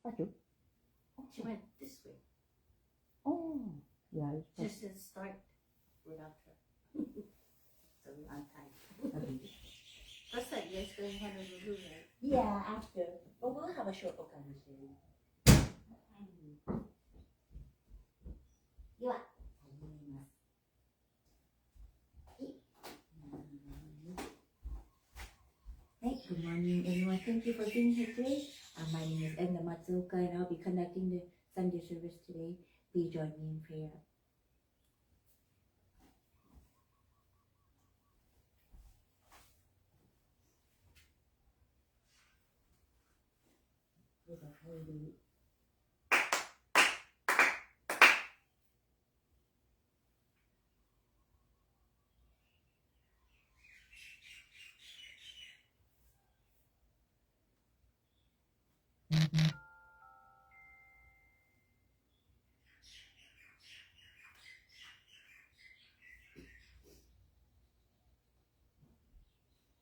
Acho. She went this way. Oh, yeah. Just to start without her. So we untied. First time you guys going Honolulu, right? Yeah, after. But we'll have a short occasion. では、始めます。Good morning, everyone. Thank you for being here today. My name is Edna Sensei, and I'll be conducting the Sunday service today. Please join me in prayer.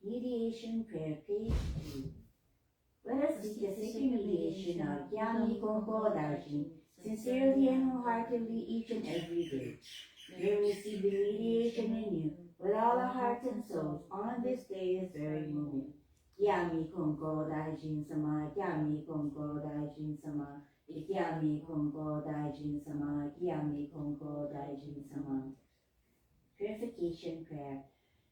Mediation Prayer, page 2. Let us seek the sacred mediation of Yami Konko Daijin, sincerely and wholeheartedly each and every day. May we receive the mediation in you with all our hearts and souls on this day, this very moment. Yami Konko Daijin Sama, Yami Konko Daijin Sama, Yami Konko Daijin Sama, Yami Konko Daijin Sama. Purification Prayer.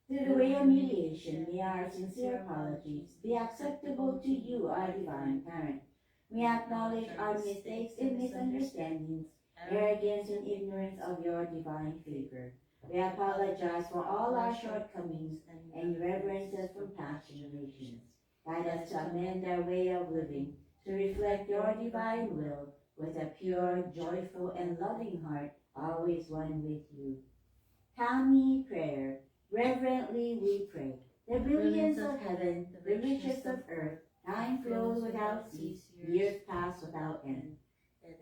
Through the way of mediation, may our sincere apologies be acceptable to you, our Divine Parent. We acknowledge our mistakes and misunderstandings, arrogance and ignorance of your divine favor. We apologize for all our shortcomings and irreverences from past generations. Guide us to amend our way of living, to reflect your divine will with a pure, joyful, and loving heart, always one with you. Kami Prayer. Reverently we pray. The brilliance of heaven, the riches of earth, time flows without cease, years pass without end.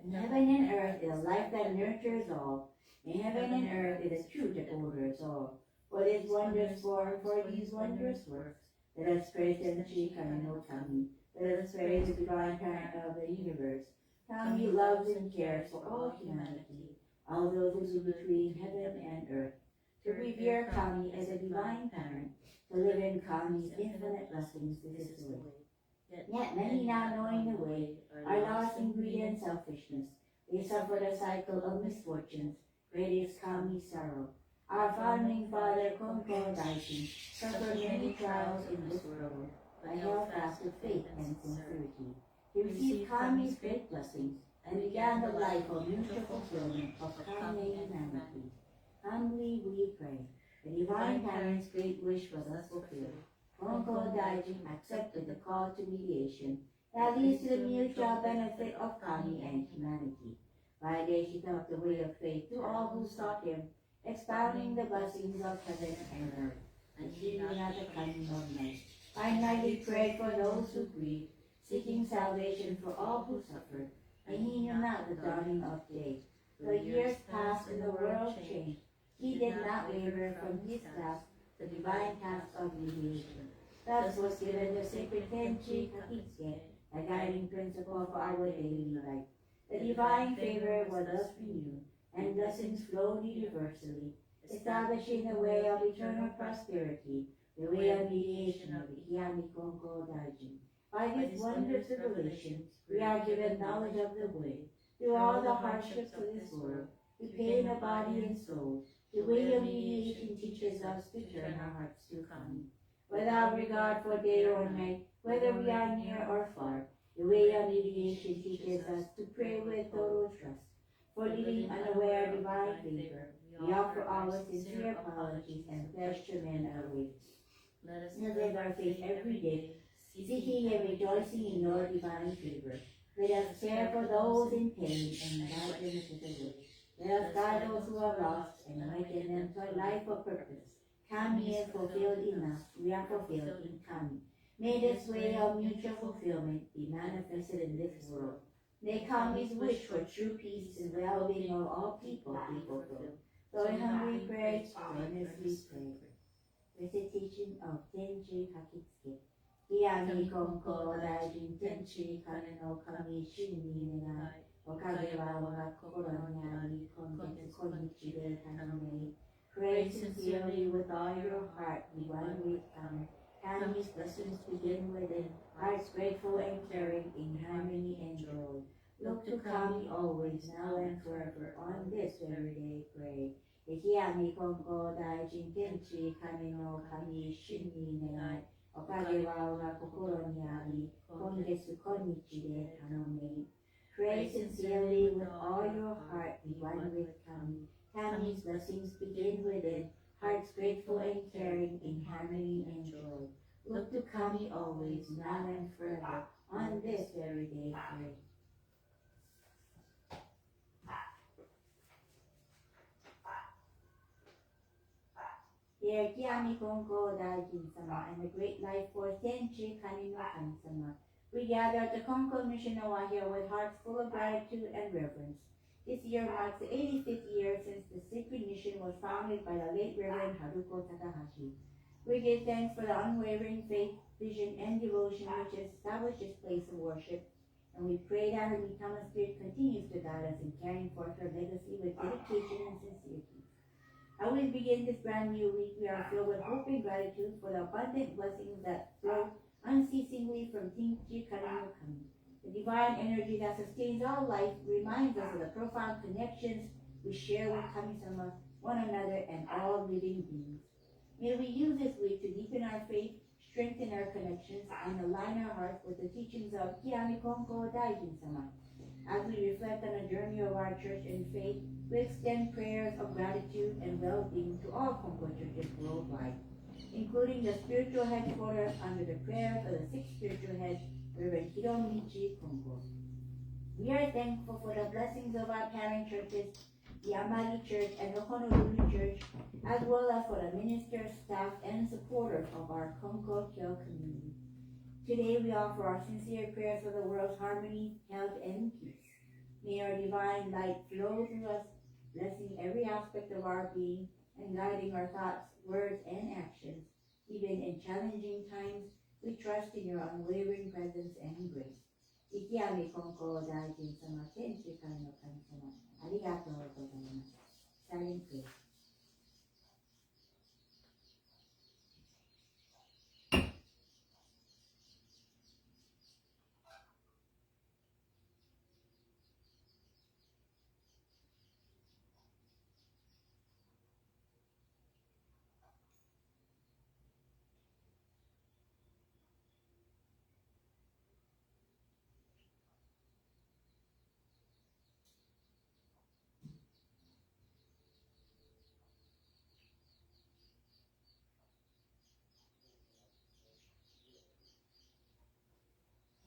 In heaven and earth is life that nurtures all. In heaven and earth it is truth that orders all. For this wondrous form, for these wondrous works, let us praise Sensei no Kami. Let us praise the divine parent of the universe. Kami loves and cares for all humanity, all those who live between heaven and earth. To revere Kami as a divine parent, to live in Kami's infinite blessings this is the way. Yet many not knowing the way are lost in greed and selfishness. They suffer the cycle of misfortunes, great is Kami's sorrow. Our founding father Konko Daijin suffered many trials in this world, but held fast with faith and sincerity. He received Kami's great blessings and began the life of mutual fulfillment of Kami humanity. Humbly we pray. The Divine Parent's great wish was thus fulfilled. Konko Daijin accepted the call to mediation that leads to the mutual benefit of Kami and humanity. By day he taught the way of faith to all who sought him, expounding the blessings of heaven and earth, and heeding not the coming of night. By night he prayed for those who grieved, seeking salvation for all who suffered, and he knew not the dawning of day. The years passed and the world changed. He did not waver from his task, the divine task of mediation. Thus was given the sacred Tenchi Kakitsuke, a guiding principle for our daily life. The divine favor was thus renewed, and blessings flowed universally, establishing the way of eternal prosperity, the way of mediation of the Yami Konko Daijin. By this wondrous revelation, we are given knowledge of the way. Through all the hardships of this world, the pain of body and soul, the way of mediation teaches us to turn our hearts to Kami. Without regard for day or night, whether we are near or far, the way of mediation teaches us to pray with total trust. For leading unaware divine favor, we offer our sincere apologies and pledge to mend our ways. Let us live our faith every day, seeking and rejoicing in your divine favor. Let us care for those in pain and guide them to the way. Let us guide those who are lost and awaken them to a life of purpose. Kami is fulfilled in us, we are fulfilled in Kami. May this way of mutual fulfillment be manifested in this world. May Kami's wish for true peace and well-being of all people be fulfilled. So in humbly pray, earnestly pray. Recitation of Tenji Kakitsuke. Yami Konko Daijin Tenchi Kane no Kami Shinni Nenai Okage wa waga kokoro ni ari kongetsu konnichi de tanome. Pray sincerely with all your heart, be one with Kami. Kami's blessings begin within, hearts grateful and caring in harmony and joy. Look to Kami always, now and forever, on this very day pray. Yami Konko Daijin Tenchi Kane no Kami Shinni Nenai Okage wa waga kokoro ni ari kongetsu konnichi de tanome. Pray sincerely with all your heart, be one with Kami. Kami's blessings begin within, hearts grateful and caring in harmony and joy. Look to Kami always, now and forever, on this very day pray. Dear Kiami Konko Daijin-sama and the great life force Tenchi Kani no Kami-sama, we gather at the Konko Mission Oahu with hearts full of gratitude and reverence. This year marks the 85th year since the sacred mission was founded by the late Reverend Haruko Takahashi. We give thanks for the unwavering faith, vision, and devotion which has established this place of worship, and we pray that her Mitama Spirit continues to guide us in carrying forth her legacy with dedication and sincerity. As we begin this brand new week, we are filled with hope and gratitude for the abundant blessings that flow unceasingly from Tenchi Kani no Kami. The divine energy that sustains all life reminds us of the profound connections we share with Kami-sama, one another, and all living beings. May we use this week to deepen our faith, strengthen our connections, and align our hearts with the teachings of Kiami Konko Daijin-sama. As we reflect on the journey of our church and faith, we extend prayers of gratitude and well-being to all Konko churches worldwide, including the spiritual headquarters under the prayers of the sixth spiritual head, Reverend Hiromichi Konko. We are thankful for the blessings of our parent churches, the Amagi Church and the Honolulu Church, as well as for the ministers, staff, and supporters of our Konko Kyo community. Today we offer our sincere prayers for the world's harmony, health, and peace. May our divine light flow through us, blessing every aspect of our being and guiding our thoughts, words, and actions. Even in challenging times, we trust in your unwavering presence and grace. Ikiami Konko Daijin-sama Tenchi Kani no Kami-sama. Arigatou gozaimasu. Silent prayer.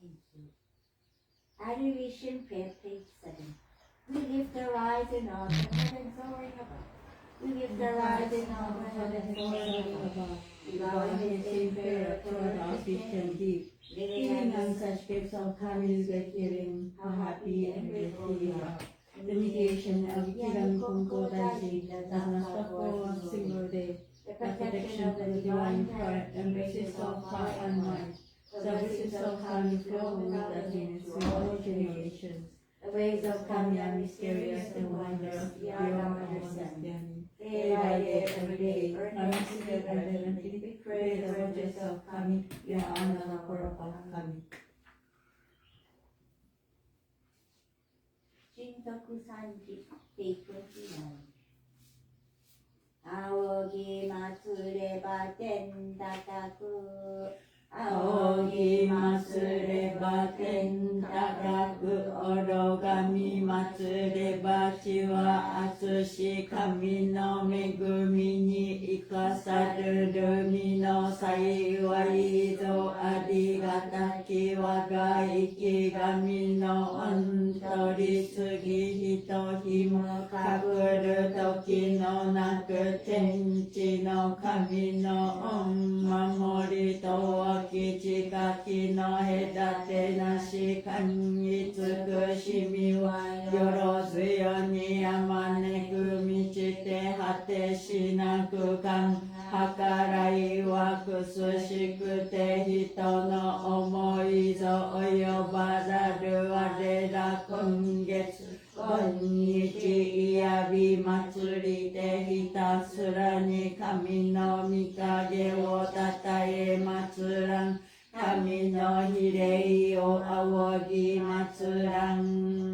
Thank you. Adoration Prayer, page 7. We lift our eyes in awe to heaven soaring above. We lift our eyes in awe to heaven soaring above. We bow in prayer toward our feet and deep. Living on such gifts of Kami's great giving, how happy and grateful we are. The mediation of Kiami Konko Daijin does not stop for a single day. The protection of the divine heart embraces all heart and mind. The blessings of Kami flow with us through all generations. The ways of Kami are mysterious and wondrous beyond our understanding. Day by day, every day, earnestly and reverently, we pray the virtues of Kami, your honor the power of Kami. Shintoku Sanji, page 29. Aogi matsureba ten takaku. Aogi matsureba ten takaku. Orogami matsureba chiwa atsushi kami no megumi ni ikasaru rumi no saiwai zo arigataki waga ikigami no ontori tsugi hito himo kakuru toki no naku tenchi no kami no onmamori to akichigaki no hedate nashi kanji tsukushimi wa yorozu yo ni yamaneku michite hate shinaku kan hakarai wa kusushikute hito no ら今月今日いやび祭りでひたすらに神の御影をたたえ祭らん神の比例を仰ぎ祭らん。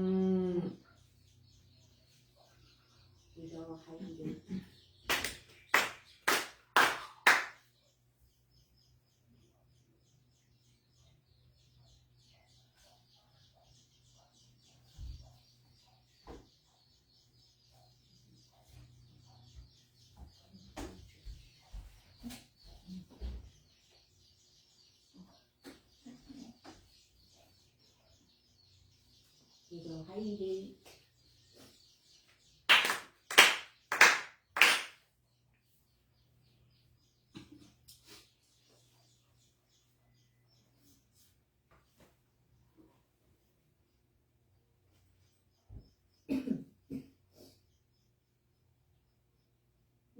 入る。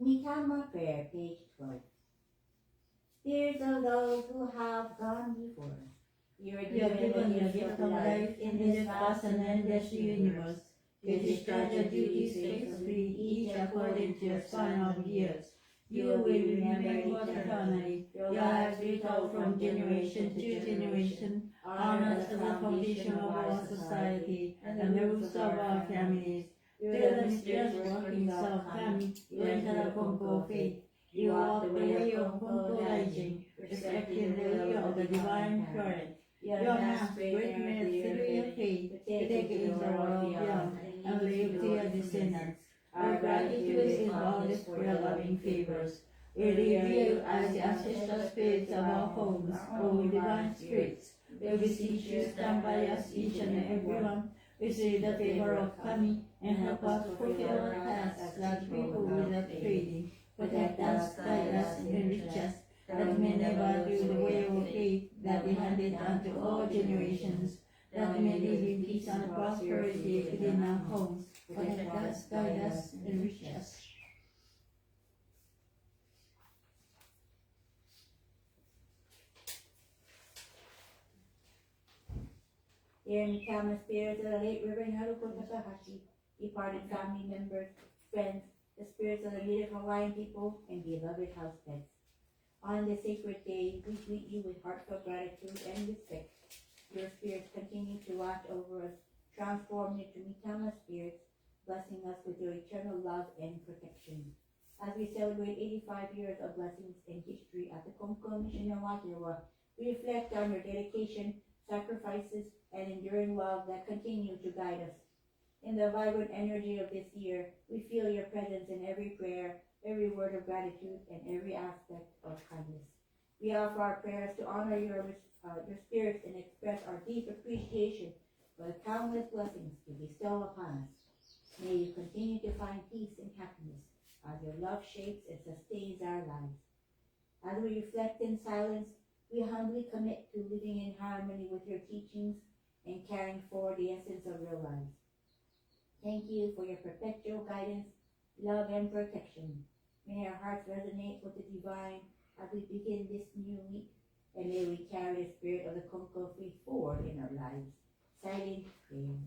Mikama Prayer, page 12. Spirits of those who have gone before, you are given the gift of life in this vast and endless universe. You discharge your duties faithfully, each according to your span of years. You will remember eternally. Your lives retold from generation to generation, honored as the foundation of our society and the roots of our families. Through the mysterious workings of Kami, you enter the Konko faith. You walk the way of Konko rising, respecting the will of the divine current. You amass great merit through your faith to take it in the world beyond and live to your descendants. Our gratitude is boundless for your loving favors. We reveal as the ancestral spirits of our homes, O divine spirits. We beseech you stand by us each and every one. Receive the favor of Kami and help us fulfill our tasks that we do without failing. Protect us, guide us, and enrich us, that we may never do the way of faith that we handed unto all generations, that we may live in peace and prosperity within our homes. Protect us, guide us, and enrich us. Dear Mikama spirits of the late Reverend Haruko Takahashi, departed family members, friends, the spirits of the native Hawaiian people, and beloved house pets. On this sacred day, we greet you with heartfelt gratitude and respect. Your spirits continue to watch over us, transformed into Mikama spirits, blessing us with your eternal love and protection. As we celebrate 85 years of blessings and history at the Konko Mission in Aotearoa, we reflect on your dedication, sacrifices, and enduring love that continue to guide us. In the vibrant energy of this year, we feel your presence in every prayer, every word of gratitude, and every aspect of kindness. We offer our prayers to honor your spirits and express our deep appreciation for the countless blessings you bestow upon us. May you continue to find peace and happiness as your love shapes and sustains our lives. As we reflect in silence, we humbly commit to living in harmony with your teachings and carrying forward the essence of your lives. Thank you for your perpetual guidance, love, and protection. May our hearts resonate with the divine as we begin this new week, and may we carry the spirit of the Konko faith forward in our lives. Silent prayer.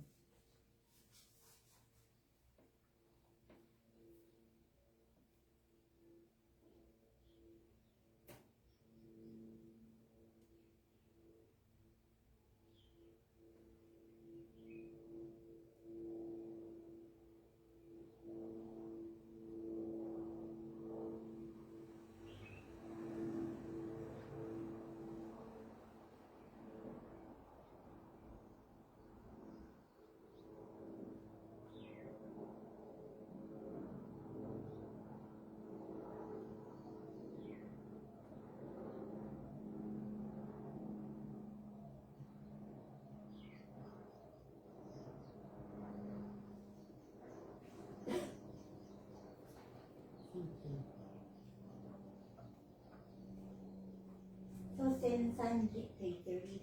So Sensanji, page 36.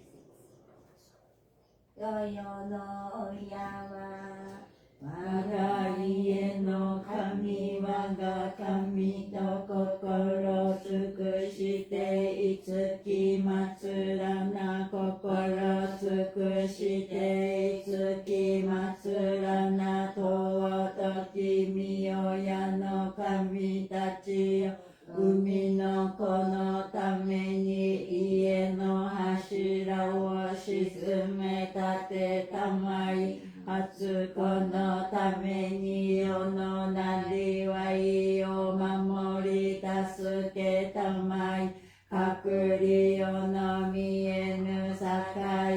Yoyo no yawa, waga ie no kami, waga kami to kokoro tsukushite itsuki matsurana, kokoro tsukushite itsuki たまい初子のために世のなりわいを守り助けたまい隠り世の見えぬ境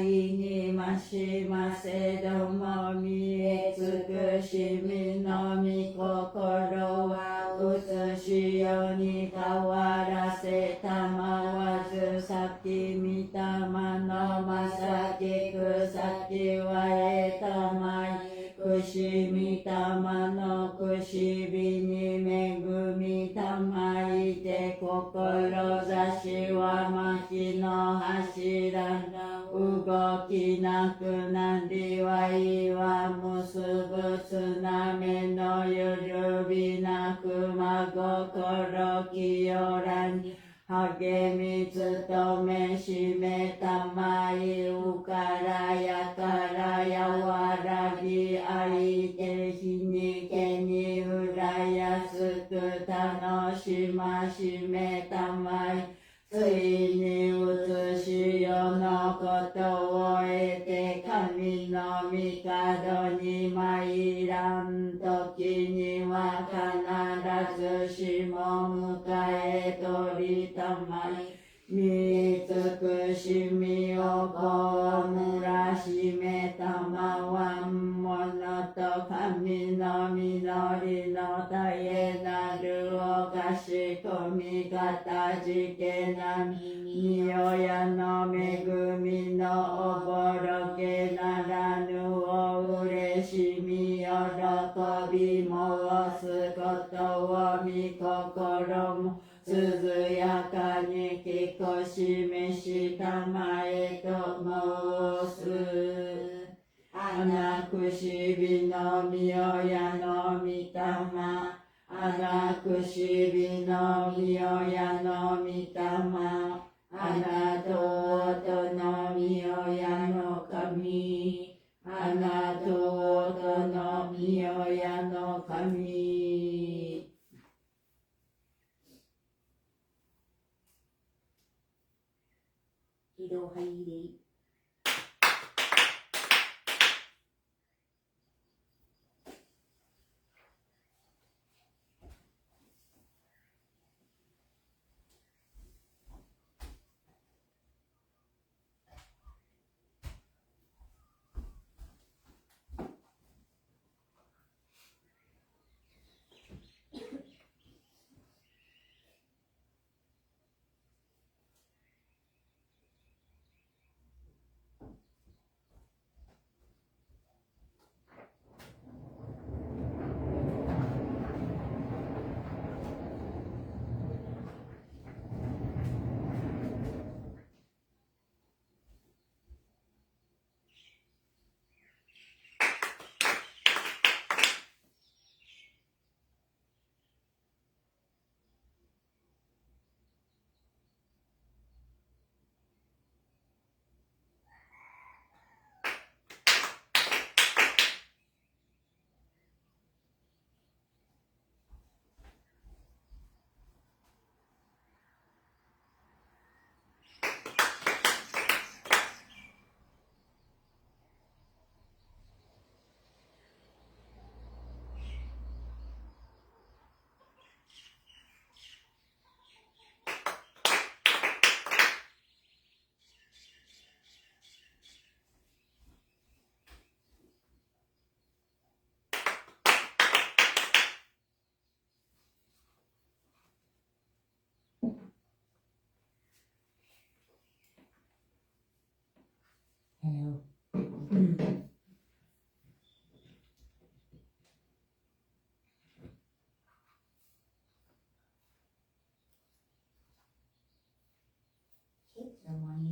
にましませども見え尽くしみのみ心は映しよに変わらせたまわず先みたまのまさきく先はえたまいくしみたまのくしびに恵みたまいて志は薪の柱の動きなくなりはいは結ぶつなめのゆるびなく真心清らに励み努めしめたまいうからやからやわらぎあいて日にけにうらやすく楽しましめたまいついに移し世のことを得て神の御門に参らん時には必ずしも迎え取りたまい見尽くしみをこむらしめたまわんものと神の実りの絶えなるおかしこみかたじけなみにおやの恵みのおぼろけならぬおうれしみ喜び申すことをみ心も涼やかにきこしめしたまえと申す穴くしびのみおやのみたま穴くしびのみおやのみたま穴と音のみおやの神穴と音のみおやの神喜怒哀楽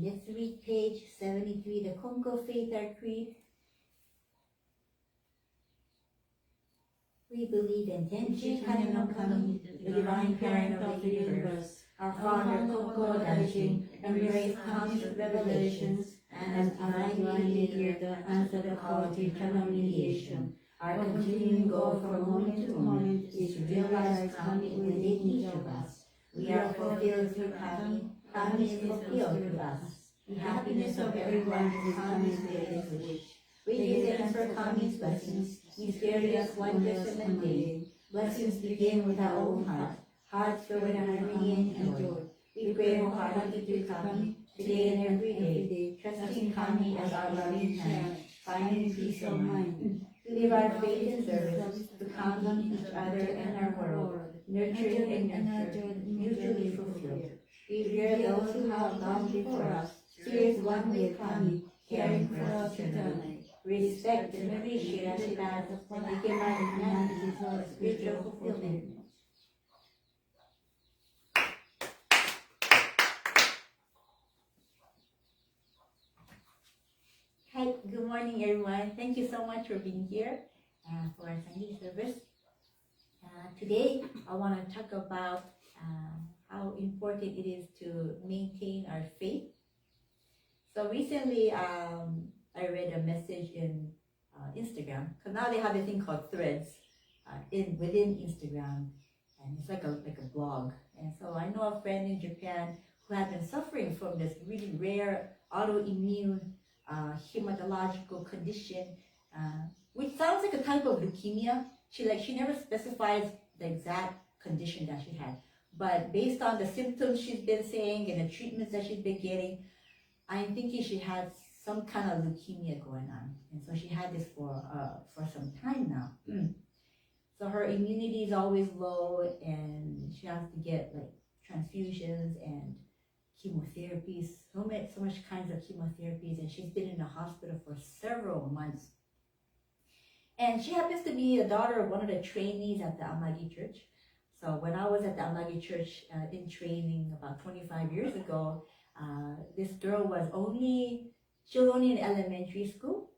Let's read page 73, the Konko Faith Our Creed. We believe in Tenchi Kane no Kami, the divine parent of the universe, our Father Konko Daishin, embraced conscious revelations, and as divine leader, the answer the call to eternal mediation. Our continuing goal from moment to moment is to realize Kami within each of us. We are fulfilled through Kami. Kami is fulfilled through us. The happiness of everyone is Kami's greatest wish. We give thanks for Kami's blessings, mysterious wonders and mundane. Blessings begin with our own heart, hearts filled with harmony and joy. We pray wholeheartedly to Kami, today and every day, trusting Kami as our loving hand, finding peace of mind. To live our faith and service, to Kami, each other, and our world, nurturing and nurtured, mutually fulfilled. We revere those who have gone before us, serious one with Kami, caring for us eternally. Respect and appreciate as we pass, and become our humanity for spiritual fulfillment. Hi, good morning everyone. Thank you so much for being here for our Sunday service. Today I want to talk about how important it is to maintain our faith. So recently I read a message in Instagram, because now they have a thing called Threads within Instagram, and it's like a blog. And so I know a friend in Japan who had been suffering from this really rare autoimmune hematological condition, which sounds like a type of leukemia. She never specifies the exact condition that she had, but based on the symptoms she's been saying and the treatments that she's been getting, I'm thinking she had some kind of leukemia going on, and so she had this for some time now. So her immunity is always low, and she has to get like transfusions and chemotherapies, so much kinds of chemotherapies, and she's been in the hospital for several months. And she happens to be a daughter of one of the trainees at the Amagi Church. So when I was at the Amagi Church in training about 25 years ago, this girl was only in elementary school,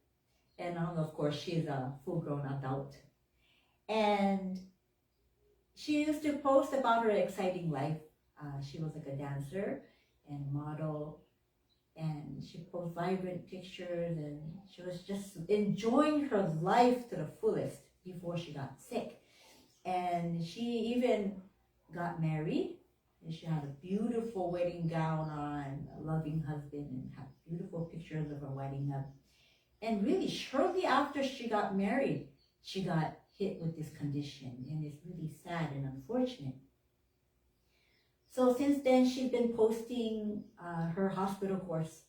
and now of course she's a full-grown adult. And she used to post about her exciting life. She was like a dancer and model, and she posted vibrant pictures, and she was just enjoying her life to the fullest before she got sick. And she even got married, and she had a beautiful wedding gown on, a loving husband, and had beautiful pictures of her wedding up. And really, shortly after she got married, she got hit with this condition, and it's really sad and unfortunate. So since then, she's been posting her hospital course,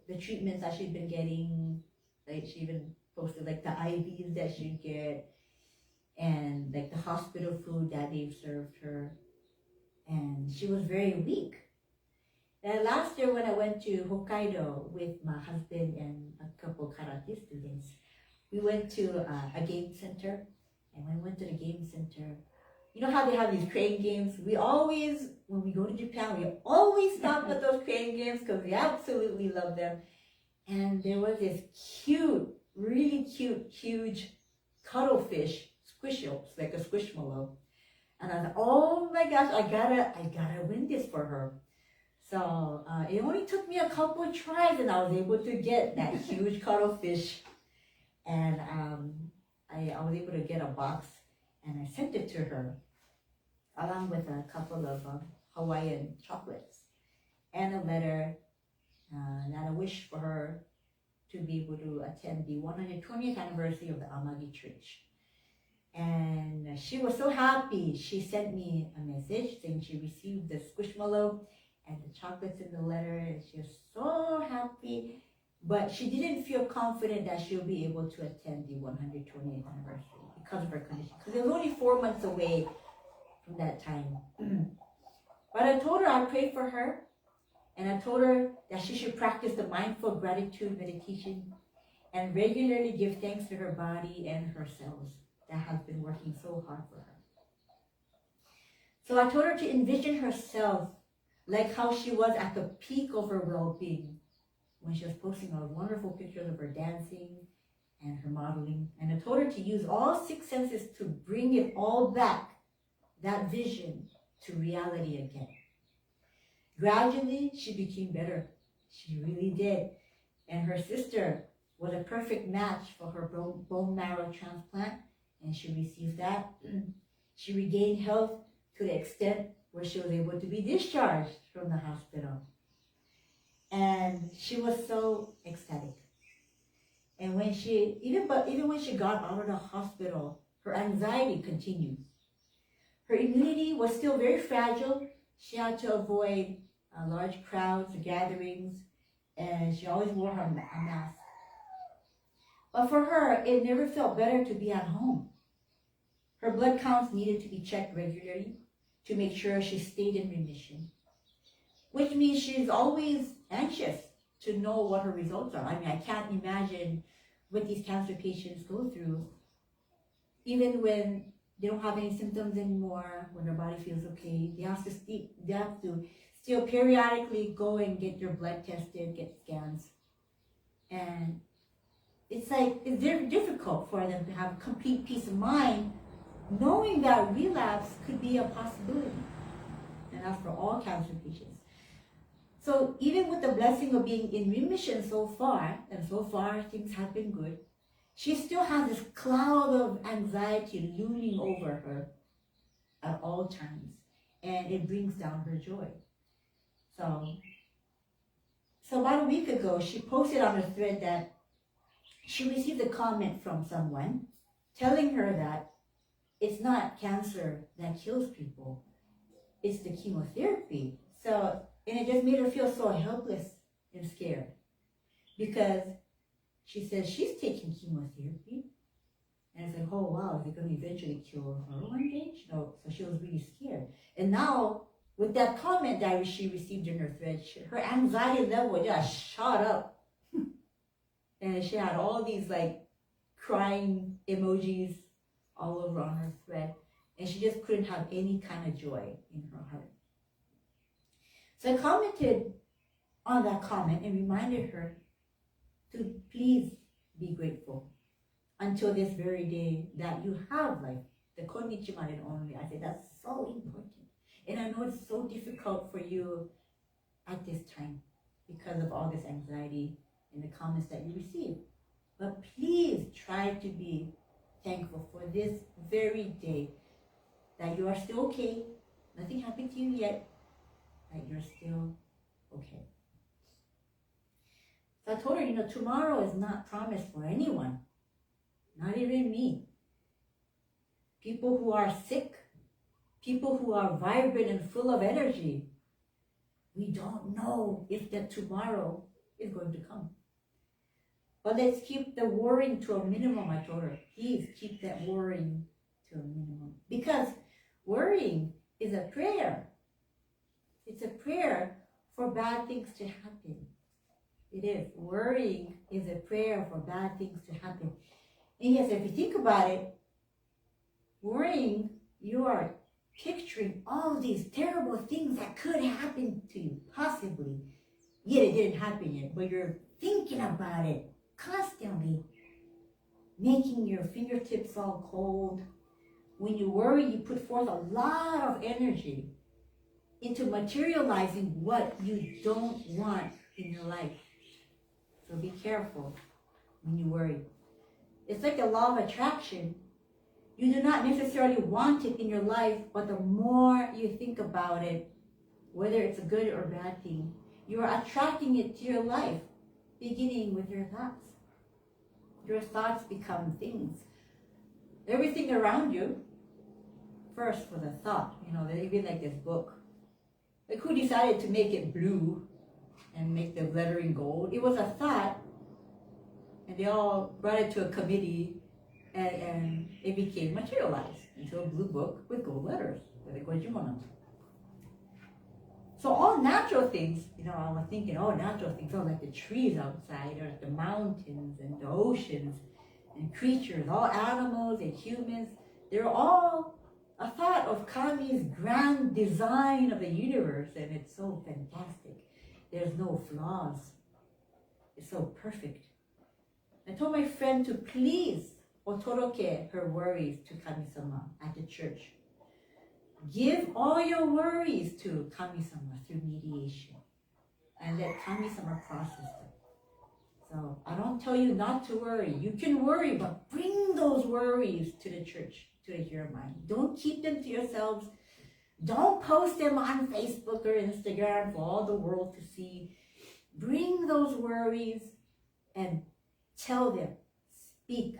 the treatments that she's been getting. Like she even posted like the IVs that she get, and like the hospital food that they've served her. And she was very weak. And last year when I went to Hokkaido with my husband and a couple karate students, we went to a game center. And when we went to the game center, you know how they have these crane games? We always, when we go to Japan, we always stop at those crane games because we absolutely love them. And there was this cute, really cute, huge cuttlefish, squishmallow, like a squishmallow. And I thought, oh my gosh, I gotta win this for her. So it only took me a couple of tries, and I was able to get that huge cuttlefish. And I was able to get a box, and I sent it to her, along with a couple of Hawaiian chocolates, and a letter, and a wish for her to be able to attend the 120th anniversary of the Amagi Church. And she was so happy. She sent me a message saying she received the squishmallow and the chocolates in the letter, and she was so happy. But she didn't feel confident that she'll be able to attend the 120th anniversary because of her condition, because it was only 4 months away from that time. But I told her I'd pray for her, and I told her that she should practice the mindful gratitude meditation and regularly give thanks to her body and her cells that has been working so hard for her. So I told her to envision herself like how she was at the peak of her well-being when she was posting those wonderful pictures of her dancing and her modeling. And I told her to use all 6 senses to bring it all back, that vision, to reality again. Gradually, she became better. She really did. And her sister was a perfect match for her bone marrow transplant, and she received that. She regained health to the extent where she was able to be discharged from the hospital. And she was so ecstatic. And when even when she got out of the hospital, her anxiety continued. Her immunity was still very fragile. She had to avoid large crowds, gatherings, and she always wore a mask. But for her, it never felt better to be at home. Her blood counts needed to be checked regularly to make sure she stayed in remission, which means she's always anxious to know what her results are. I mean, I can't imagine what these cancer patients go through, even when they don't have any symptoms anymore, when their body feels okay. They have to still periodically go and get their blood tested, get scans. And it's very difficult for them to have complete peace of mind, knowing that relapse could be a possibility. And that's for all cancer patients. So even with the blessing of being in remission so far, and so far things have been good, she still has this cloud of anxiety looming over her at all times, and it brings down her joy. So about a week ago, she posted on her thread that she received a comment from someone telling her that it's not cancer that kills people, it's the chemotherapy. And it just made her feel so helpless and scared, because she says she's taking chemotherapy, and it's like, oh wow, is it going to eventually kill her one day? So she was really scared. And now, with that comment that she received in her thread, her anxiety level just shot up. And she had all these crying emojis all over on her thread, and she just couldn't have any kind of joy in her heart. So I commented on that comment and reminded her to please be grateful until this very day that you have the konnichiwa only. I said that's so important. And I know it's so difficult for you at this time because of all this anxiety and the comments that you receive. But please try to be thankful for this very day, that you are still okay, nothing happened to you yet, that you're still okay. So I told her, tomorrow is not promised for anyone, not even me. People who are sick, people who are vibrant and full of energy, we don't know if that tomorrow is going to come. But let's keep the worrying to a minimum, I told her. Please keep that worrying to a minimum. Because worrying is a prayer. It's a prayer for bad things to happen. It is. Worrying is a prayer for bad things to happen. And yes, if you think about it, worrying, you are picturing all these terrible things that could happen to you, possibly. Yet it didn't happen yet, but you're thinking about it constantly, making your fingertips all cold. When you worry, you put forth a lot of energy into materializing what you don't want in your life. So be careful when you worry. It's like the law of attraction. You do not necessarily want it in your life, but the more you think about it, whether it's a good or bad thing, you are attracting it to your life, beginning with your thoughts. Your thoughts become things. Everything around you, first was a thought. They even this book. Who decided to make it blue and make the lettering gold? It was a thought, and they all brought it to a committee, and it became materialized into a blue book with gold letters, with a Gojimono. So all natural things, I was thinking, natural things, like the trees outside, or the mountains and the oceans and creatures, all animals and humans, they're all a thought of Kami's grand design of the universe, and it's so fantastic. There's no flaws. It's so perfect. I told my friend to please otoroke her worries to Kami-sama at the church. Give all your worries to Kami-sama through mediation, and let Kami-sama process them. So I don't tell you not to worry. You can worry, but bring those worries to the church, to the Hero Mind. Don't keep them to yourselves. Don't post them on Facebook or Instagram for all the world to see. Bring those worries and tell them, speak,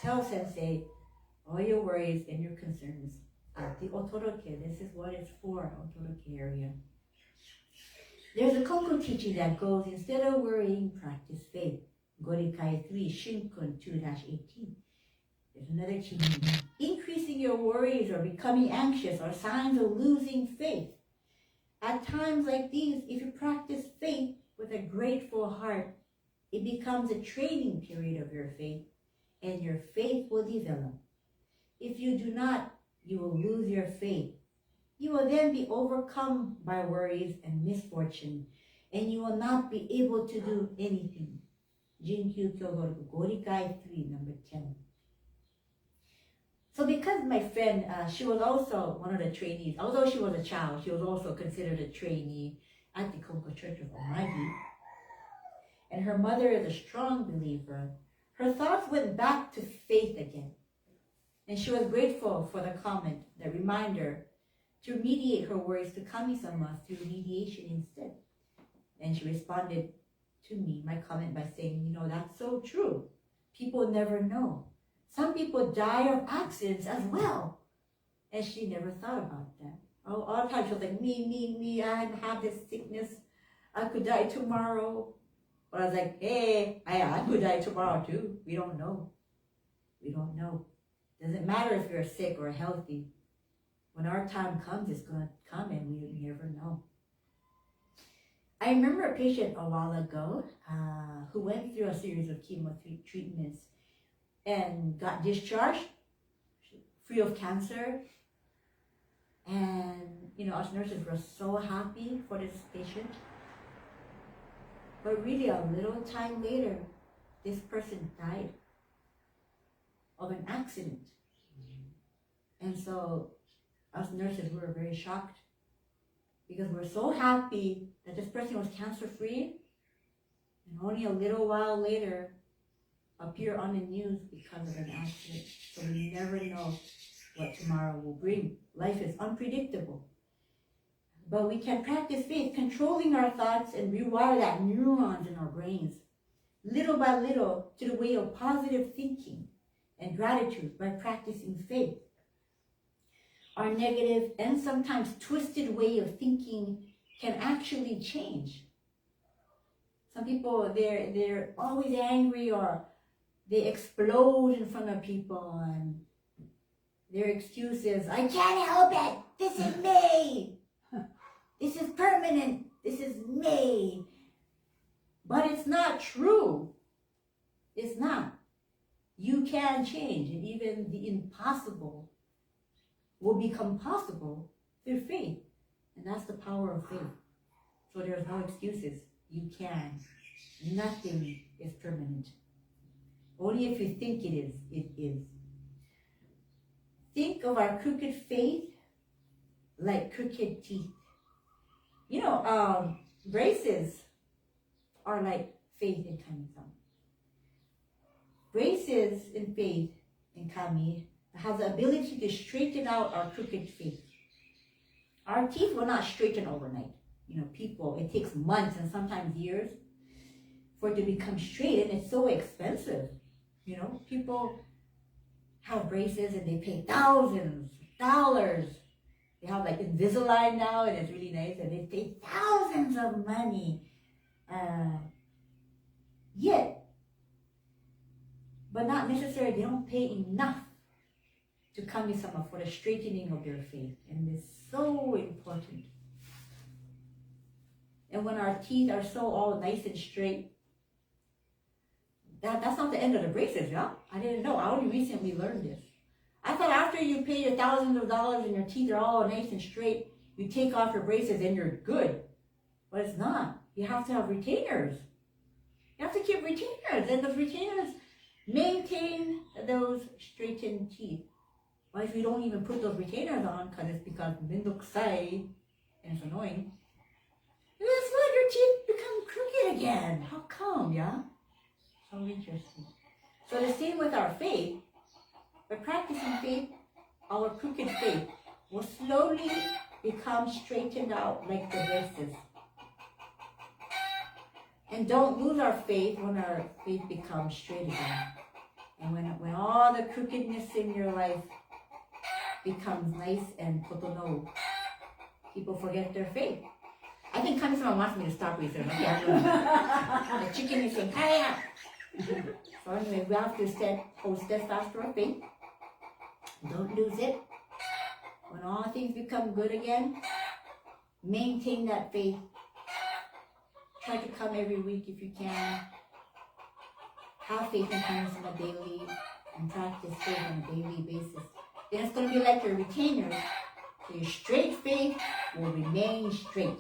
tell Sensei all your worries and your concerns. The otoroke, this is what it's for, otoroke area. There's a Konko teaching that goes, instead of worrying, practice faith. Gorikai 3, Shinkun 2-18. There's another teaching. Increasing your worries or becoming anxious are signs of losing faith. At times like these, if you practice faith with a grateful heart, it becomes a training period of your faith, and your faith will develop. If you do not, you will lose your faith. You will then be overcome by worries and misfortune, and you will not be able to do anything. Jinkyu Kyogoru Gorikai 3, number 10. So because my friend, she was also one of the trainees, although she was a child, she was also considered a trainee at the Konko Church of Omagi. And her mother is a strong believer. Her thoughts went back to faith again. And she was grateful for the comment, the reminder, to mediate her worries to Kami-sama through mediation instead. And she responded to me, my comment, by saying, that's so true. People never know. Some people die of accidents as well. And she never thought about that. All the time she was like, me, I have this sickness. I could die tomorrow. But I was like, hey, I could die tomorrow too. We don't know. We don't know. Doesn't matter if you're sick or healthy. When our time comes, it's going to come and we never know. I remember a patient a while ago who went through a series of chemo treatments and got discharged, free of cancer. And, us nurses were so happy for this patient. But really, a little time later, this person died of an accident. And so us nurses were very shocked because we're so happy that this person was cancer-free, and only a little while later appear on the news because of an accident. So we never know what tomorrow will bring. Life is unpredictable. But we can practice faith, controlling our thoughts and rewire that neurons in our brains, little by little, to the way of positive thinking and gratitude by practicing faith. Our negative and sometimes twisted way of thinking can actually change. Some people, they're always angry, or they explode in front of people, and their excuse is, I can't help it, this is me. This is permanent. This is me. But it's not true. It's not. You can change, and even the impossible will become possible through faith. And that's the power of faith. So there's no excuses. You can. Nothing is permanent. Only if you think it is, it is. Think of our crooked faith like crooked teeth. Braces are like faith in Kami-sama. Braces in faith in Kami have the ability to straighten out our crooked faith. Our teeth will not straighten overnight. People, it takes months and sometimes years for it to become straight, and it's so expensive. People have braces and they pay thousands of dollars. They have like Invisalign now, and it's really nice, and they pay thousands of money. But not necessarily, they don't pay enough to Kami-sama for the straightening of their faith. And it's so important. And when our teeth are so all nice and straight, that's not the end of the braces, yeah? I didn't know. I only recently learned this. I thought after you pay your thousands of dollars and your teeth are all nice and straight, you take off your braces and you're good. But it's not. You have to have retainers. You have to keep retainers, and those retainers maintain those straightened teeth. But if you don't even put those retainers on, because mindokusai and it's annoying, that's why your teeth become crooked again. How come, yeah? So interesting. So the same with our faith. By practicing faith, our crooked faith will slowly become straightened out like the braces. And don't lose our faith when our faith becomes straight again. And when all the crookedness in your life becomes nice and totono, people forget their faith. I think Kami-sama wants me to stop research. Okay, I'm doing it. The chicken is saying, hurry up. So anyway, we have to hold steadfast to our faith. Don't lose it. When all things become good again, maintain that faith. Try to come every week if you can. Have faith in kindness on a daily and practice faith on a daily basis. Then it's going to be like your retainers. So your straight faith will remain straight.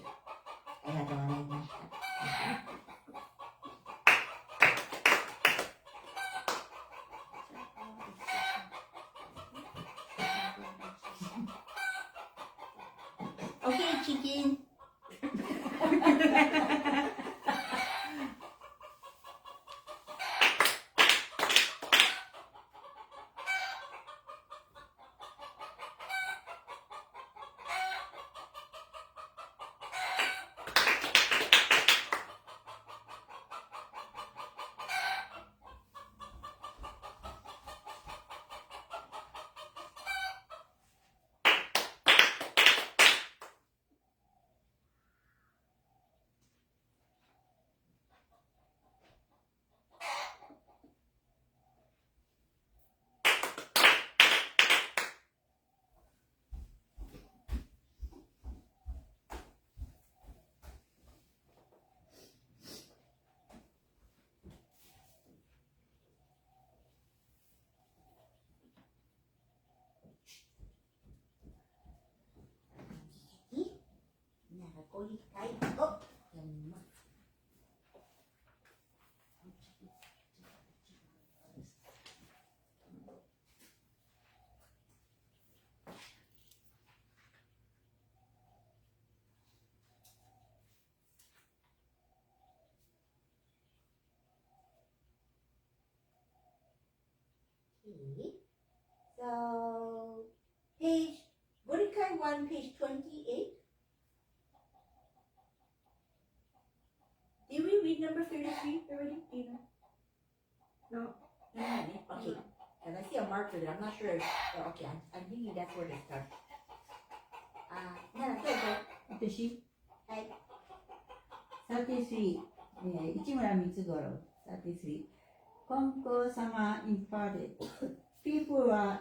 Okay, chicken. Okay. So, Budokai 1, page 28. Did we read number 33 already? Do you know? No. Okay. And I see a marker there. I'm not sure. Oh, okay, I'm thinking that's where to start. Nana, go. 私はい。33、市村光五郎33 Konko sama imparted people are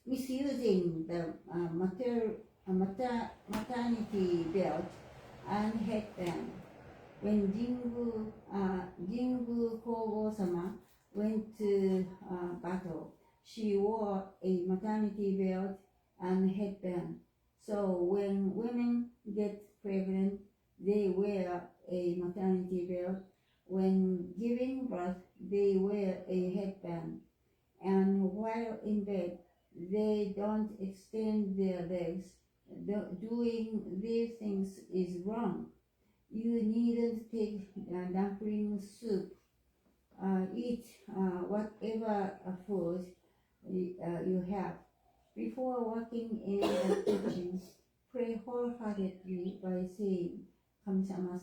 misusing the maternity belt and headband. When Jingu Kogo-sama went to battle, she wore a maternity belt and headband. So when women get pregnant, they wear a maternity belt. When giving birth, they wear a headband. And while in bed, they don't extend their legs. Doing these things is wrong. You needn't take dumpling soup. Eat whatever food you have. Before walking in the kitchen, pray wholeheartedly by saying, Kami-sama,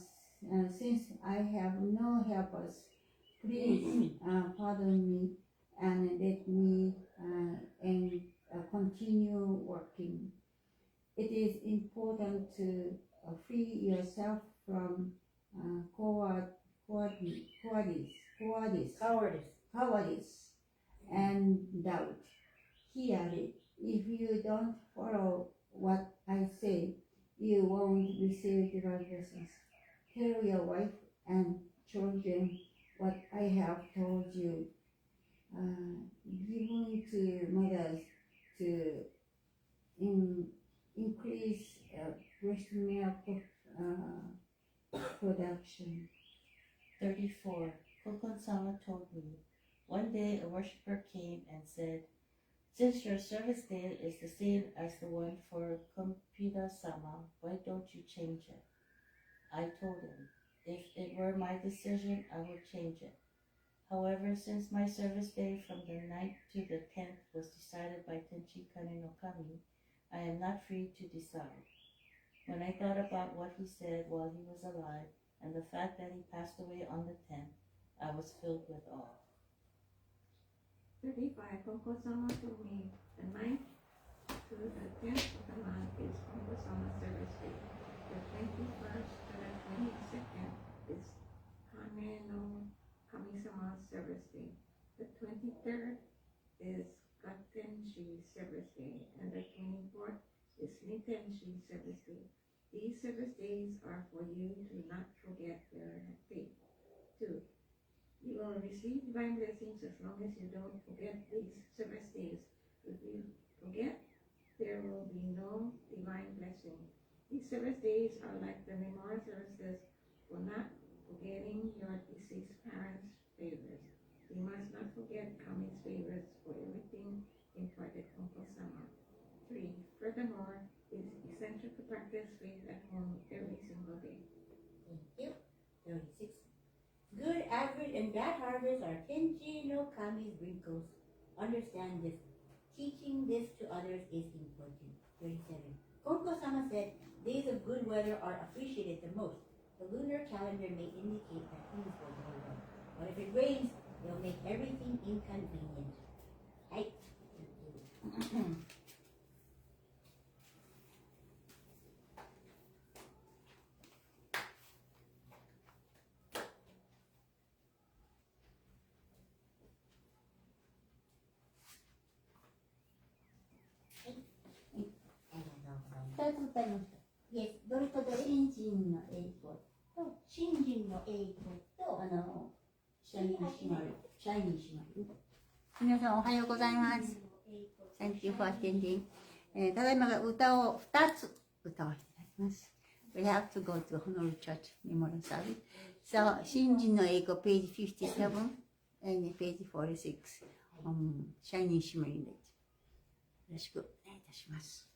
since I have no helpers, please pardon me and let me continue working. It is important to free yourself from cowardice and doubt. Hear it. If you don't follow what I say, you won't receive the right lessons. Tell your wife and children what I have told you. Given to mothers to increase breast milk production. 34. Kokon-sama told me, one day a worshiper came and said, since your service day is the same as the one for Kompida-sama, why don't you change it? I told him, if it were my decision, I would change it. However, since my service day from the 9th to the 10th was decided by Tenchi Kane no Kami, I am not free to decide. When I thought about what he said while he was alive and the fact that he passed away on the 10th, I was filled with awe. 35. Konko-sama told me the 9th to the 10th of the month is Konko-sama service day. The 21st to the 22nd is Kane no Kami-sama service day. The 23rd is Gatenshi service day, and the 24th is Nitenshi service day. These service days are for you to not forget your faith. 2. You will receive divine blessings as long as you don't forget these service days. If you forget, there will be no divine blessing. These service days are like the memorial services for not forgetting your deceased parents' favors. You must not forget Kami's favors for everything imparted from Konko-sama. 3. Furthermore, it is essential to practice faith at home every single day. Thank you. 36. Good, average, and bad harvests are Tenji no Kami's wrinkles. Understand this. Teaching this to others is important. 37. Konko-sama said, days of good weather are appreciated the most. The lunar calendar may indicate that things will go well. But if it rains, it'll make everything inconvenient. Right? Yes, どれとどれ新人の英語と新人の英語とシャイニーシマル。皆さんおはようございます。Thank you for attending. ただいまが歌を2つ歌わせていただきます。We have to go to Honolulu Church Memorial Service. So, 新人の英語 page 57 and page 46 シャイニーシマルでよろしくお願いいたします。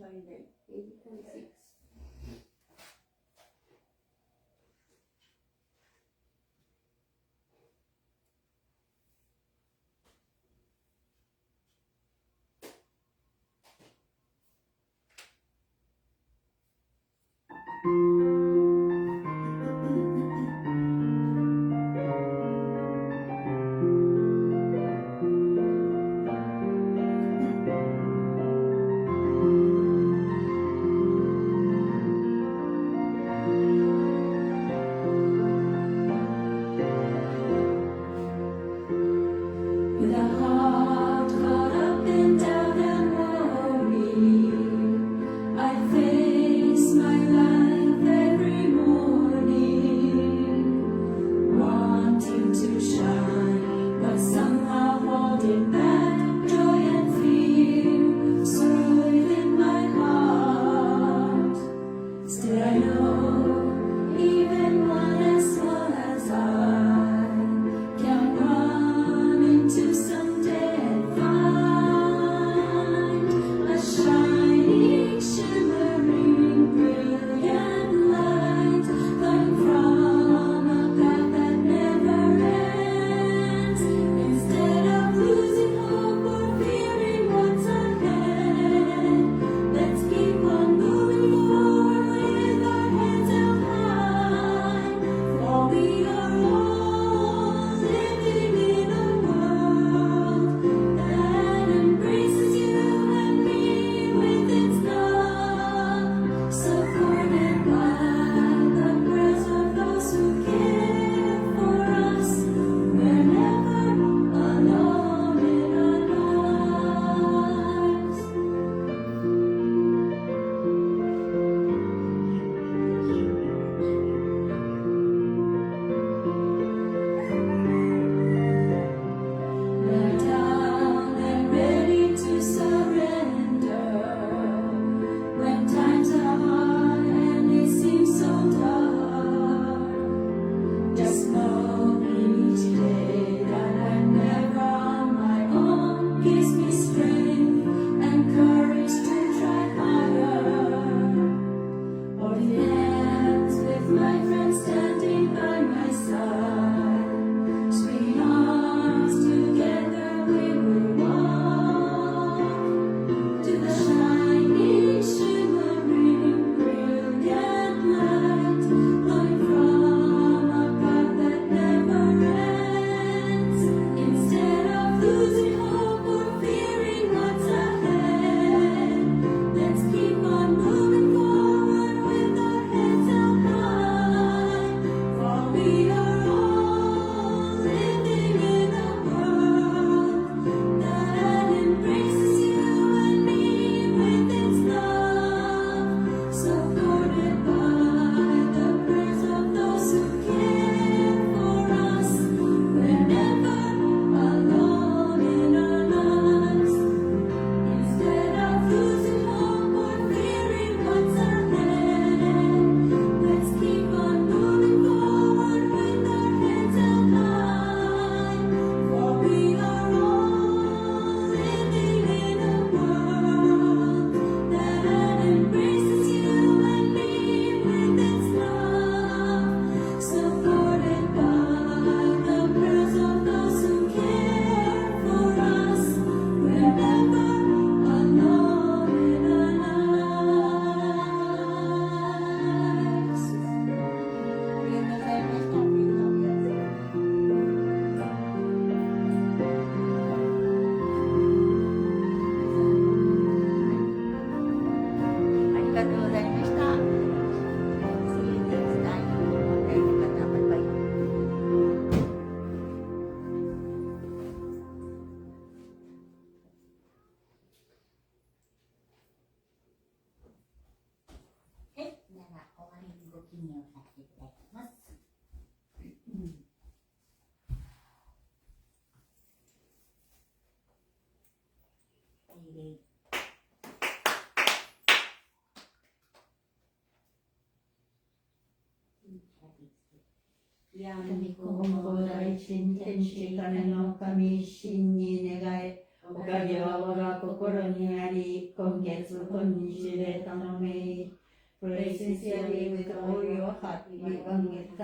My life 闇今後大神天地金の神神に願え、おかげは我が心にあり、今月今日で頼め。Pray sincerely with all your heart, we one with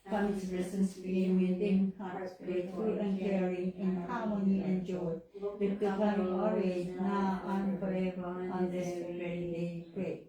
comes presence being within hearts, grateful and caring, in harmony and joy. With the coming always, now and forever, on this very day, pray.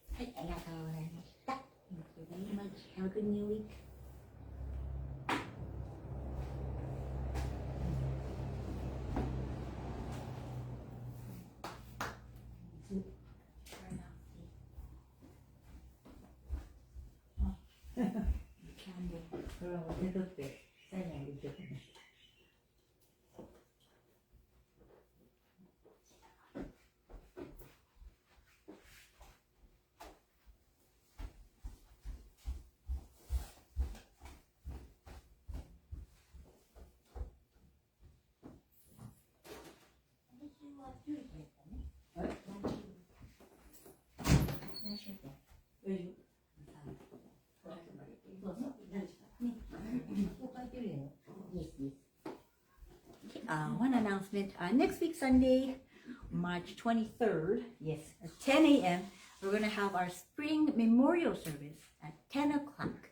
Thank you very much. Have a good new week. Candle. これは受け取って最後に受け取って。One announcement. Next week, Sunday, March 23rd, yes, at 10 a.m., we're going to have our spring memorial service at 10 o'clock.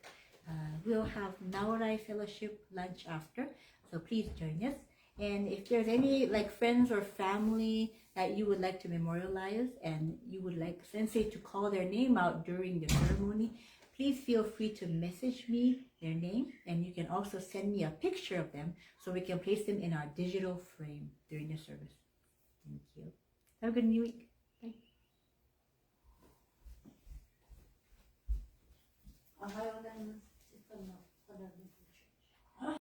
We'll have Naorai Fellowship lunch after, so please join us. And if there's any friends or family that you would like to memorialize and you would like Sensei to call their name out during the ceremony, please feel free to message me their name, and you can also send me a picture of them so we can place them in our digital frame during the service. Thank you. Have a good new week. Bye. おはようございます。